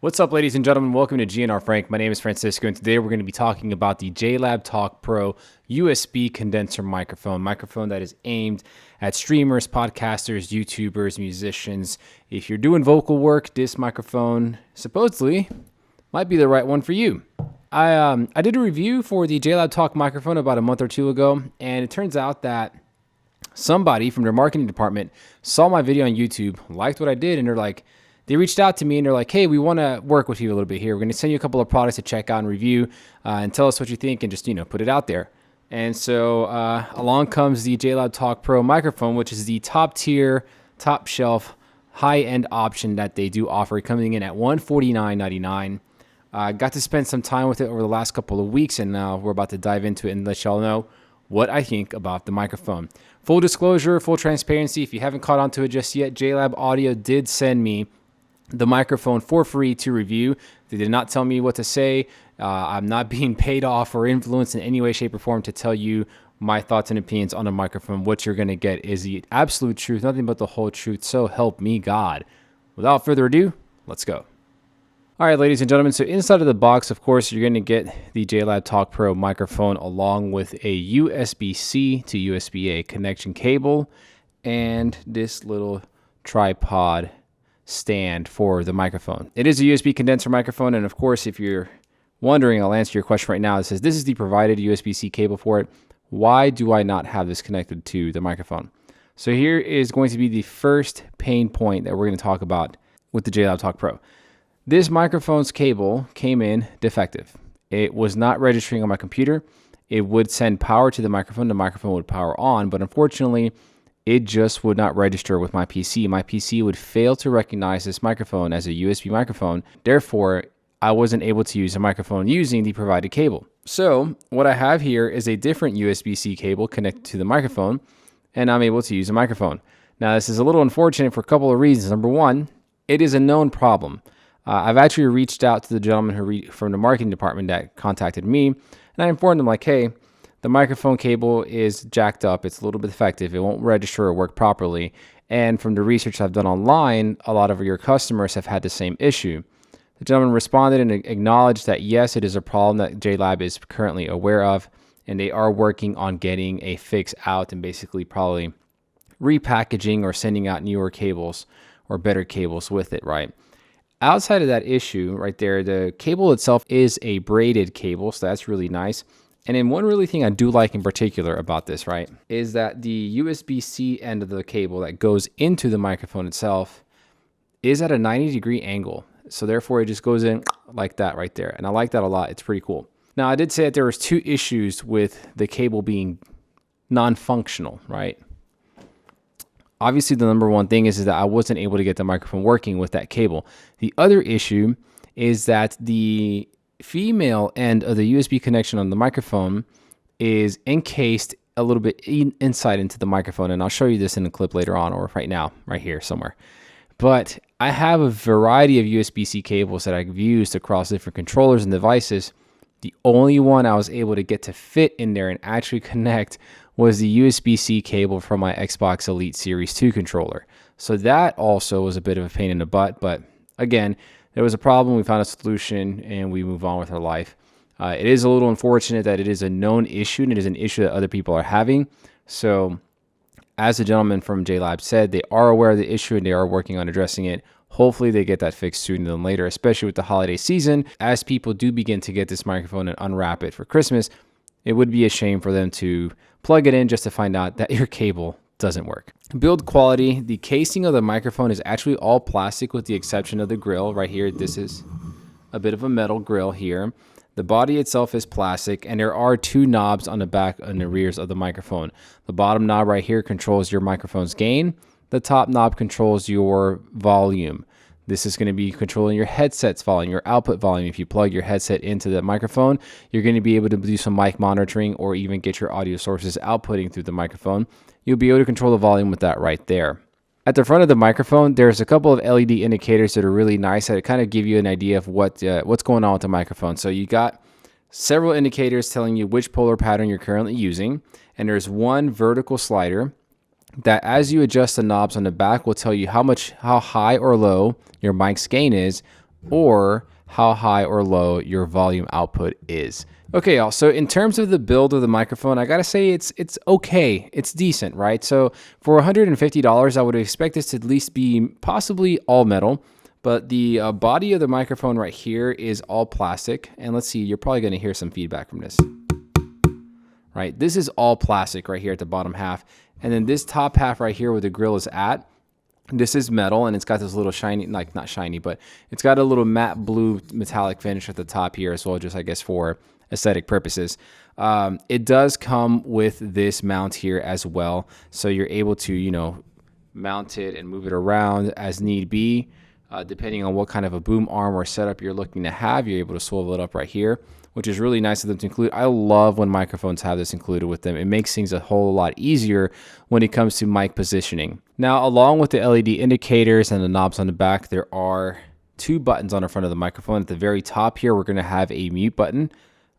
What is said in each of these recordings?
What's up, ladies and gentlemen? Welcome to GNR Frank. My name is Francisco, and today we're going to be talking about the JLab Talk Pro USB condenser microphone that is aimed at streamers, podcasters, YouTubers, musicians. If you're doing vocal work, this microphone supposedly might be the right one for you. I did a review for the JLab Talk microphone about a month or two ago, and it turns out that somebody from their marketing department saw my video on YouTube, liked what I did, and they reached out to me and they're like, hey, we want to work with you a little bit here. We're going to send you a couple of products to check out and review and tell us what you think and just, put it out there. And so along comes the JLab Talk Pro microphone, which is the top tier, top shelf, high-end option that they do offer, coming in at $149.99. I got to spend some time with it over the last couple of weeks, and now we're about to dive into it and let y'all know what I think about the microphone. Full disclosure, full transparency, if you haven't caught on to it just yet, JLab Audio did send me the microphone for free to review. They did not tell me what to say. I'm not being paid off or influenced in any way, shape, or form to tell you my thoughts and opinions on the microphone. What you're going to get is the absolute truth, nothing but the whole truth. So help me God. Without further ado, let's go. All right, ladies and gentlemen. So inside of the box, of course, you're going to get the JLab Talk Pro microphone along with a USB-C to USB-A connection cable and this little tripod stand for the microphone. It is a USB condenser microphone, and of course, if you're wondering, I'll answer your question right now. It says this is the provided USB-C cable for it. Why do I not have this connected to the microphone? So here is going to be the first pain point that we're going to talk about with the JLab Talk Pro. This microphone's cable came in defective. It was not registering on my computer. It would send power to the microphone would power on, but unfortunately it just would not register with my PC. My PC would fail to recognize this microphone as a USB microphone. Therefore, I wasn't able to use a microphone using the provided cable. So what I have here is a different USB-C cable connected to the microphone, and I'm able to use a microphone. Now, this is a little unfortunate for a couple of reasons. Number one, it is a known problem. I've actually reached out to the gentleman from the marketing department that contacted me, and I informed him hey, the microphone cable is jacked up. It's a little bit defective. It won't register or work properly. And from the research I've done online, a lot of your customers have had the same issue. The gentleman responded and acknowledged that yes, it is a problem that JLab is currently aware of, and they are working on getting a fix out and basically probably repackaging or sending out newer cables or better cables with it, right? Outside of that issue right there, the cable itself is a braided cable, so that's really nice. And then one really thing I do like in particular about this, right, is that the USB-C end of the cable that goes into the microphone itself is at a 90-degree angle. So therefore, it just goes in like that right there. And I like that a lot. It's pretty cool. Now, I did say that there was two issues with the cable being non-functional, right? Obviously, the number one thing is that I wasn't able to get the microphone working with that cable. The other issue is that the female end of the USB connection on the microphone is encased a little bit inside into the microphone, and I'll show you this in a clip later on or right now, right here somewhere. But I have a variety of USB-C cables that I've used across different controllers and devices. The only one I was able to get to fit in there and actually connect was the USB-C cable from my Xbox Elite Series 2 controller. So that also was a bit of a pain in the butt, but again, there was a problem, we found a solution, and we move on with our life. It is a little unfortunate that it is a known issue, and it is an issue that other people are having. So as the gentleman from JLab said, they are aware of the issue, and they are working on addressing it. Hopefully they get that fixed sooner than later, especially with the holiday season. As people do begin to get this microphone and unwrap it for Christmas, it would be a shame for them to plug it in just to find out that your cable doesn't work. Build quality. The casing of the microphone is actually all plastic with the exception of the grill right here. This is a bit of a metal grill here. The body itself is plastic, and there are two knobs on the back and the rears of the microphone. The bottom knob right here controls your microphone's gain. The top knob controls your volume. This is going to be controlling your headset's volume, your output volume. If you plug your headset into the microphone, you're going to be able to do some mic monitoring or even get your audio sources outputting through the microphone. You'll be able to control the volume with that right there. At the front of the microphone, there's a couple of LED indicators that are really nice that kind of give you an idea of what's going on with the microphone. So you got several indicators telling you which polar pattern you're currently using, and there's one vertical slider that as you adjust the knobs on the back will tell you how high or low your mic's gain is or how high or low your volume output is. Okay, y'all, so in terms of the build of the microphone, I gotta say it's okay. It's decent, right? So for $150, I would expect this to at least be possibly all metal, but the body of the microphone right here is all plastic. And let's see, you're probably gonna hear some feedback from this. Right, this is all plastic right here at the bottom half. And then this top half right here where the grill is at, this is metal, and it's got this little shiny, like not shiny, but it's got a little matte blue metallic finish at the top here as well, just I guess for aesthetic purposes. It does come with this mount here as well. So you're able to, you know, mount it and move it around as need be. Depending on what kind of a boom arm or setup you're looking to have, you're able to swivel it up right here, which is really nice of them to include. I love when microphones have this included with them. It makes things a whole lot easier when it comes to mic positioning. Now, along with the LED indicators and the knobs on the back, there are two buttons on the front of the microphone. At the very top here, we're going to have a mute button,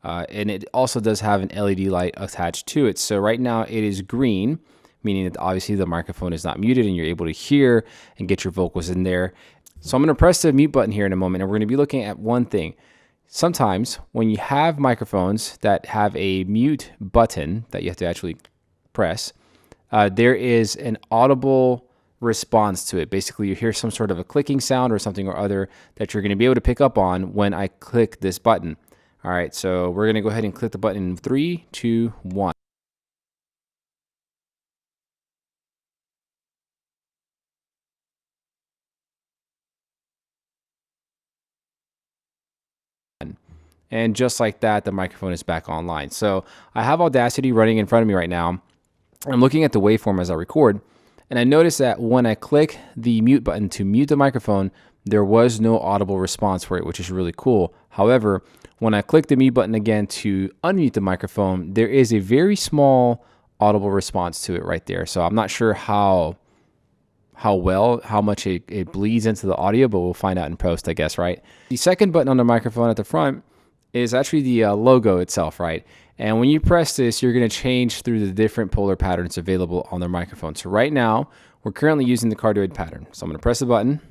and it also does have an LED light attached to it. So right now it is green, meaning that obviously the microphone is not muted and you're able to hear and get your vocals in there. So I'm going to press the mute button here in a moment, and we're going to be looking at one thing. Sometimes when you have microphones that have a mute button that you have to actually press, there is an audible response to it. Basically, you hear some sort of a clicking sound or something or other that you're going to be able to pick up on when I click this button. All right, so we're going to go ahead and click the button in 3, 2, 1. And just like that, the microphone is back online. So I have Audacity running in front of me right now. I'm looking at the waveform as I record, and I noticed that when I click the mute button to mute the microphone, there was no audible response for it, which is really cool. However, when I click the mute button again to unmute the microphone, there is a very small audible response to it right there. So I'm not sure how much it bleeds into the audio, but we'll find out in post, I guess, right? The second button on the microphone at the front is actually the logo itself, right? And when you press this, you're going to change through the different polar patterns available on the microphone. So right now, we're currently using the cardioid pattern. So I'm going to press the button,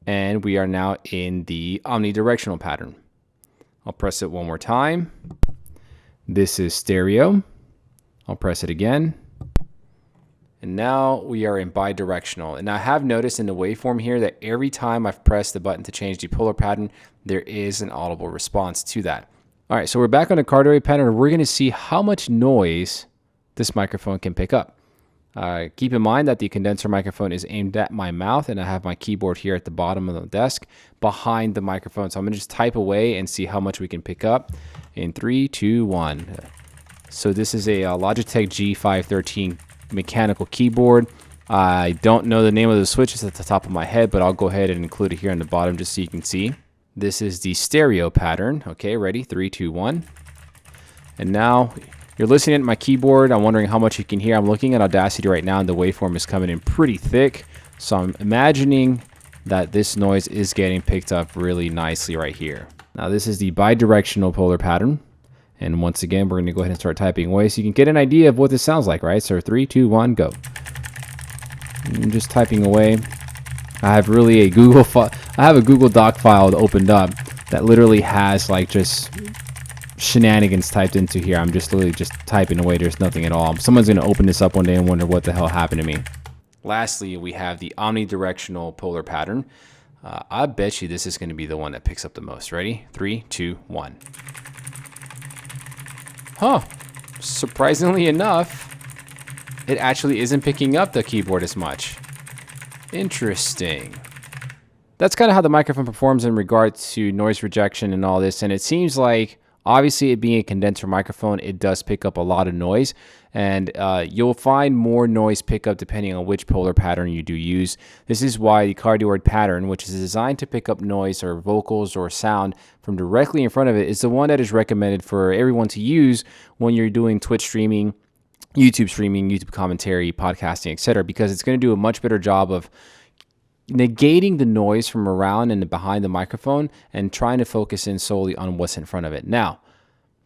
and we are now in the omnidirectional pattern. I'll press it one more time. This is stereo. I'll press it again. And now we are in bidirectional. And I have noticed in the waveform here that every time I've pressed the button to change the polar pattern, there is an audible response to that. All right, so we're back on the cardioid pattern. We're going to see how much noise this microphone can pick up. Keep in mind that the condenser microphone is aimed at my mouth, and I have my keyboard here at the bottom of the desk behind the microphone. So I'm going to just type away and see how much we can pick up in 3, 2, 1. So this is a Logitech G513 mechanical keyboard. I don't know the name of the switches at the top of my head, but I'll go ahead and include it here on the bottom just so you can see. This is the stereo pattern. Okay, ready? 3, 2, 1. And now you're listening at my keyboard. I'm wondering how much you can hear. I'm looking at Audacity right now, and the waveform is coming in pretty thick. So I'm imagining that this noise is getting picked up really nicely right here. Now this is the bidirectional polar pattern. And once again, we're going to go ahead and start typing away so you can get an idea of what this sounds like, right? So 3, 2, 1, go. I'm just typing away. I have really a I have a Google Doc file opened up that literally has like just shenanigans typed into here. I'm just literally just typing away. There's nothing at all. Someone's going to open this up one day and wonder what the hell happened to me. Lastly, we have the omnidirectional polar pattern. I bet you this is going to be the one that picks up the most. Ready? 3, 2, 1. Huh. Surprisingly enough, it actually isn't picking up the keyboard as much. Interesting. That's kind of how the microphone performs in regards to noise rejection and all this. And it seems like, obviously, it being a condenser microphone, it does pick up a lot of noise. And you'll find more noise pickup depending on which polar pattern you do use. This is why the cardioid pattern, which is designed to pick up noise or vocals or sound from directly in front of it, is the one that is recommended for everyone to use when you're doing Twitch streaming, YouTube commentary, podcasting, etc., because it's going to do a much better job of negating the noise from around and behind the microphone and trying to focus in solely on what's in front of it. Now,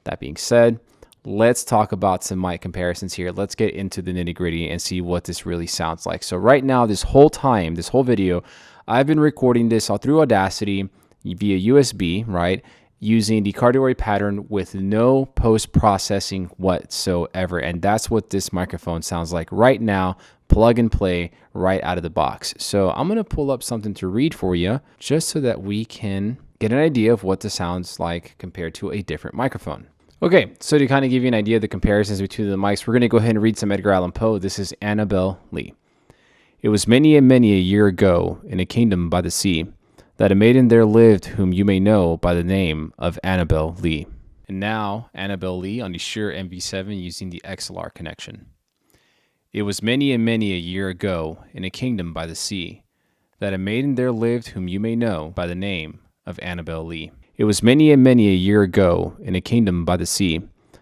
that being said, let's talk about some mic comparisons here. Let's get into the nitty gritty and see what this really sounds like. So right now, this whole video, I've been recording this all through Audacity via USB, right? Using the cardioid pattern with no post-processing whatsoever. And that's what this microphone sounds like right now, plug and play right out of the box. So I'm gonna pull up something to read for you just so that we can get an idea of what this sounds like compared to a different microphone. Okay, so to kind of give you an idea of the comparisons between the mics, we're gonna go ahead and read some Edgar Allan Poe. This is Annabel Lee. It was many and many a year ago in a kingdom by the sea that a maiden there lived whom you may know by the name of Annabel Lee. And now, Annabel Lee on the Shure MV7 using the XLR connection. It was many and many a year ago in a kingdom by the sea that a maiden there lived whom you may know by the name of Annabel Lee. It was many and many a year ago in a kingdom by the sea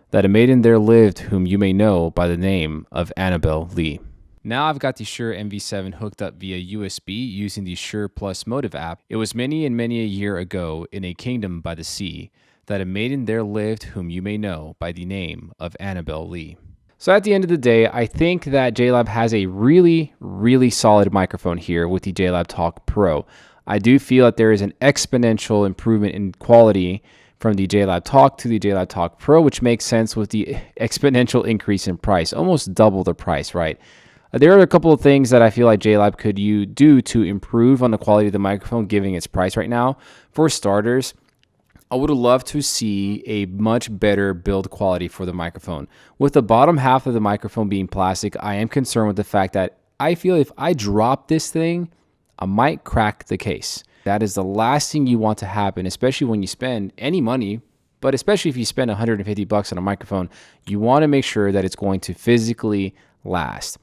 that a maiden there lived whom you may know by the name of Annabel Lee. Now I've got the Shure MV7 hooked up via USB using the Shure Plus Motive app. It was many and many a year ago in a kingdom by the sea that a maiden there lived whom you may know by the name of Annabel Lee. So at the end of the day, I think that JLab has a really, really solid microphone here with the JLab Talk Pro. I do feel that there is an exponential improvement in quality from the JLab Talk to the JLab Talk Pro, which makes sense with the exponential increase in price, almost double the price, right? There are a couple of things that I feel like JLab could do to improve on the quality of the microphone, given its price right now. For starters, I would love to see a much better build quality for the microphone. With the bottom half of the microphone being plastic, I am concerned with the fact that I feel if I drop this thing, I might crack the case. That is the last thing you want to happen, especially when you spend any money, but especially if you spend $150 on a microphone, you want to make sure that it's going to physically last.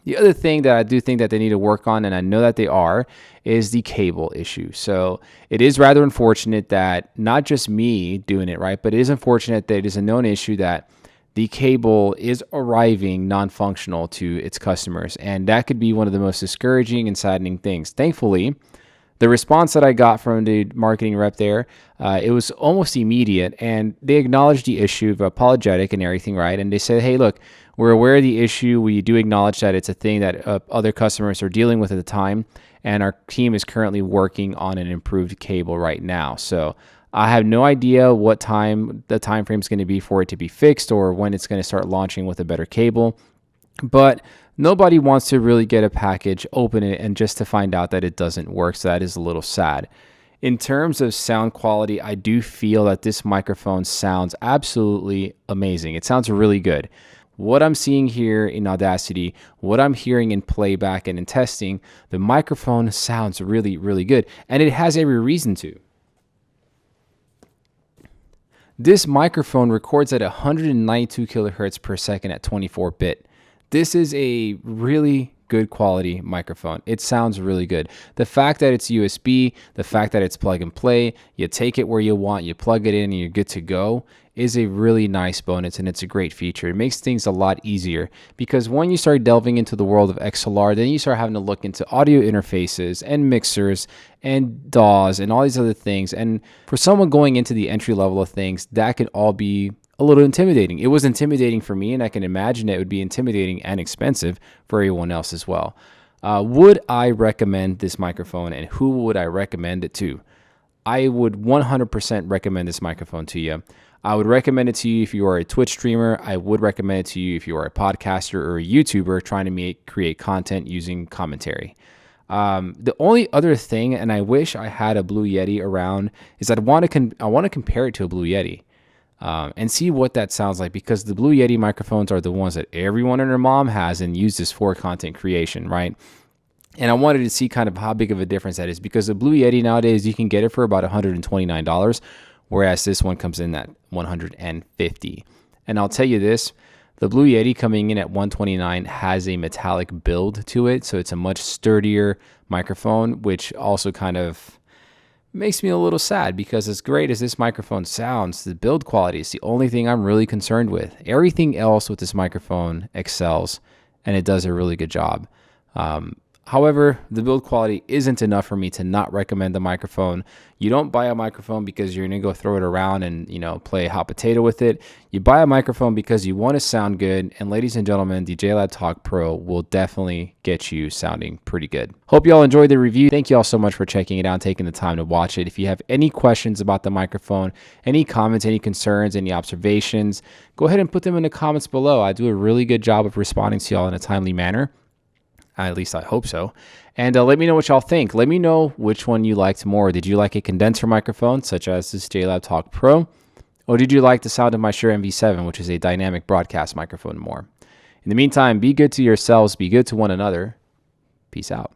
The other thing that I do think that they need to work on, and I know that they are, is the cable issue. So it is rather unfortunate that not just me doing it, right, but it is unfortunate that it is a known issue that the cable is arriving non-functional to its customers. And that could be one of the most discouraging and saddening things. Thankfully, the response that I got from the marketing rep there, it was almost immediate, and they acknowledged the issue, apologetic and everything, right? And they said, hey, look, we're aware of the issue. We do acknowledge that it's a thing that other customers are dealing with at the time, and our team is currently working on an improved cable right now. So I have no idea what time the time frame is going to be for it to be fixed or when it's going to start launching with a better cable. But nobody wants to really get a package, open it, and just to find out that it doesn't work. So that is a little sad. In terms of sound quality, I do feel that this microphone sounds absolutely amazing. It sounds really good. What I'm seeing here in Audacity, what I'm hearing in playback and in testing, the microphone sounds really, really good. And it has every reason to. This microphone records at 192 kilohertz per second at 24-bit. This is a really good quality microphone. It sounds really good. The fact that it's USB, the fact that it's plug and play, you take it where you want, you plug it in, and you're good to go, is a really nice bonus, and it's a great feature. It makes things a lot easier because when you start delving into the world of XLR, then you start having to look into audio interfaces and mixers and DAWs and all these other things. And for someone going into the entry level of things, that could all be a little intimidating. It was intimidating for me, and I can imagine it would be intimidating and expensive for everyone else as well. Would I recommend this microphone, and who would I recommend it to? I would 100% recommend this microphone to you. I would recommend it to you if you are a Twitch streamer. I would recommend it to you if you are a podcaster or a YouTuber trying to create content using commentary. The only other thing, and I wish I had a Blue Yeti around, is that I want to compare it to a Blue Yeti. And see what that sounds like, because the Blue Yeti microphones are the ones that everyone and their mom has and uses for content creation, right? And I wanted to see kind of how big of a difference that is, because the Blue Yeti nowadays, you can get it for about $129, whereas this one comes in at $150. And I'll tell you this, the Blue Yeti coming in at $129 has a metallic build to it, so it's a much sturdier microphone, which also kind of makes me a little sad, because as great as this microphone sounds, the build quality is the only thing I'm really concerned with. Everything else with this microphone excels, and it does a really good job. However, the build quality isn't enough for me to not recommend the microphone. You don't buy a microphone because you're going to go throw it around and, play hot potato with it. You buy a microphone because you want to sound good. And ladies and gentlemen, the JLab Talk Pro will definitely get you sounding pretty good. Hope you all enjoyed the review. Thank you all so much for checking it out and taking the time to watch it. If you have any questions about the microphone, any comments, any concerns, any observations, go ahead and put them in the comments below. I do a really good job of responding to y'all in a timely manner. At least I hope so. And let me know what y'all think. Let me know which one you liked more. Did you like a condenser microphone, such as this JLab Talk Pro? Or did you like the sound of my Shure MV7, which is a dynamic broadcast microphone more? In the meantime, be good to yourselves. Be good to one another. Peace out.